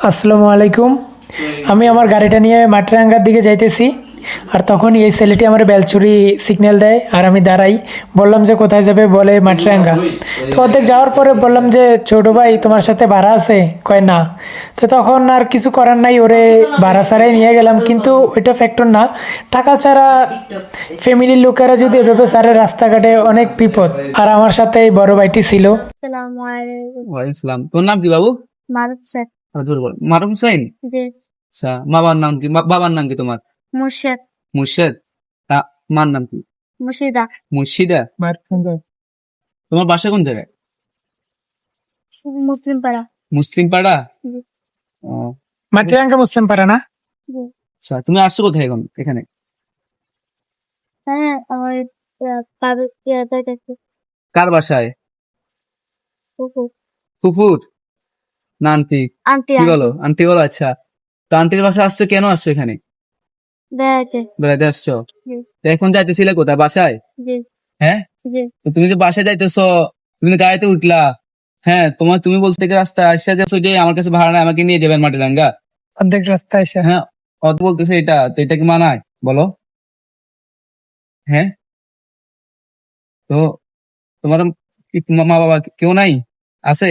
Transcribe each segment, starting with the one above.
আসসালামু আলাইকুম। আমি আমার গাড়িটা নিয়ে মাটিরাঙ্গার দিকে যাইতেছি। আর তখনই এই ছেলেটি আমার বেলচুরি সিগন্যাল দেয় আর আমি দাঁড়াই। বললাম যে কোথায় যাবে, বলে মাটিরাঙ্গা। তো অর্ধেক যাওয়ার পরে বললাম যে ছোট ভাই তোমার সাথে ভাড়া আছে? কয় না। তো তখন আর কিছু করার নাই, ওরে ভাড়া ছাড়াই নিয়ে গেলাম। কিন্তু ওইটা ফ্যাক্টর না, টাকা ছাড়া ফ্যামিলির লোকেরা যদি এভাবে ছাড়ে রাস্তাঘাটে অনেক বিপদ। আর আমার সাথে এই বড় ভাইটি ছিল। আসসালামু আলাইকুম। ওয়ালাইকুম সালাম। তোর নাম কি বাবু? মারুফ স্যার। জোরে বল। মারুফ হোসেন। জি। আচ্ছা, বাবার নাম কি? বাবার নাম কি তোমার? মুর্শেদ। মুর্শেদ। মার নাম কি? মুর্শিদা। মুর্শিদা। তোমার বাসা কোন জায়গায়? মুসলিম পাড়া। মুসলিম পাড়া। জি। ও, মাটিরাঙ্গা মুসলিম পাড়া না? জি। আচ্ছা, তুমি আসছো কোথায় এখন এখানে? হ্যাঁ, আমার বাবার যাইতেছে। কার বাসায়? কুকুর। ফুফুর না আন্টি? আন্টি কি বলো? আন্টি বলো। আচ্ছা, তো আন্টির বাসা আসছো, কেন আসছো এখানে? বেড়াইতে। বেড়াইতে আসছো? জি। তো এখন যাইতেছিলে কোথায়? বাসায়? জি। হ্যাঁ, জি। তো তুমি যে বাসায় যাইতেছো, তুমি তো গাড়িতে উঠলা। হ্যাঁ, তুমি বলছো থেকে রাস্তা আসা যাচ্ছ যে আমার কাছে ভাড়া নাই, আমাকে নিয়ে যাবেন মাটিরাঙ্গা। অর্ধেক রাস্তা এসে। হ্যাঁ, অত বলতেছে এটা, তো এটা কি মানায় বলো? হ্যাঁ, তো তোমার কি মা বাবা কেউ নাই? আছে?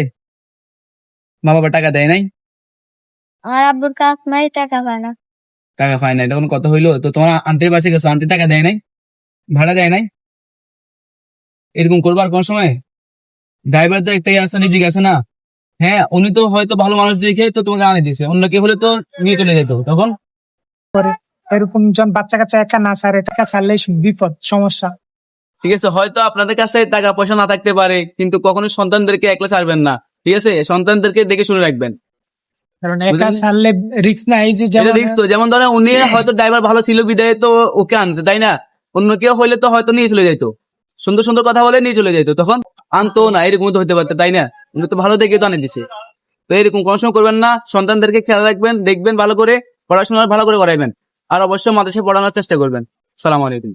মা বাবা টাকা দেয় নাই? আমার আব্বুর কাজ নাই, টাকা পায় না। টাকা পায় না, এটা কোনো কথা হইলো? তো তোমার আন্টির বাসে গেছো, আন্টি টাকা দেয় নাই? ভাড়া দেয় নাই? এরকম করবার কোন সময়? ড্রাইভার তো একটাই আছে, নিজে গেছে না। হ্যাঁ, উনি তো হয়তো ভালো মানুষ দেখে তো তোমাকে আনে দিছে, অন্য কেউ হলে তো নিয়ে চলে যেত তখন। করে এরকম জন বাচ্চা কাচ্চা একা না স্যার, টাকা ফেললেই বিপদ সমস্যা। ঠিক আছে, হয়তো আপনাদের কাছে টাকা পয়সা না থাকতে পারে, কিন্তু কখনো সন্তানদেরকে একলা ছাড়বেন না। ঠিক আছে, সন্তানদেরকে দেখে শুনে রাখবেন। কারণ একা বুঝলেন? ছাড়লে রিস্ক না, এই যে এটা যেমন রিস্ক তো, যেমন ধরেন উনি হয়তো ড্রাইভার ভালো ছিল বিদায় তো ওকে আনছে, তাই না? অন্য কেউ হইলে তো হয়তো নিয়ে চলে যাইতো, সুন্দর সুন্দর কথা বলে নিয়ে চলে যাইতো, তখন আনতো না। এরকম তো হতে পারতো, তাই না? উনি তো ভালো দেখে তো আনে দিছে। তো এরকম কোনো সময় করবেন না, সন্তানদেরকে খেয়াল রাখবেন, দেখবেন ভালো করে, পড়াশোনা ভালো করে করাইবেন। আর অবশ্যই মাদ্রাসায় পড়ানোর চেষ্টা করবেন। সালাম আলাইকুম।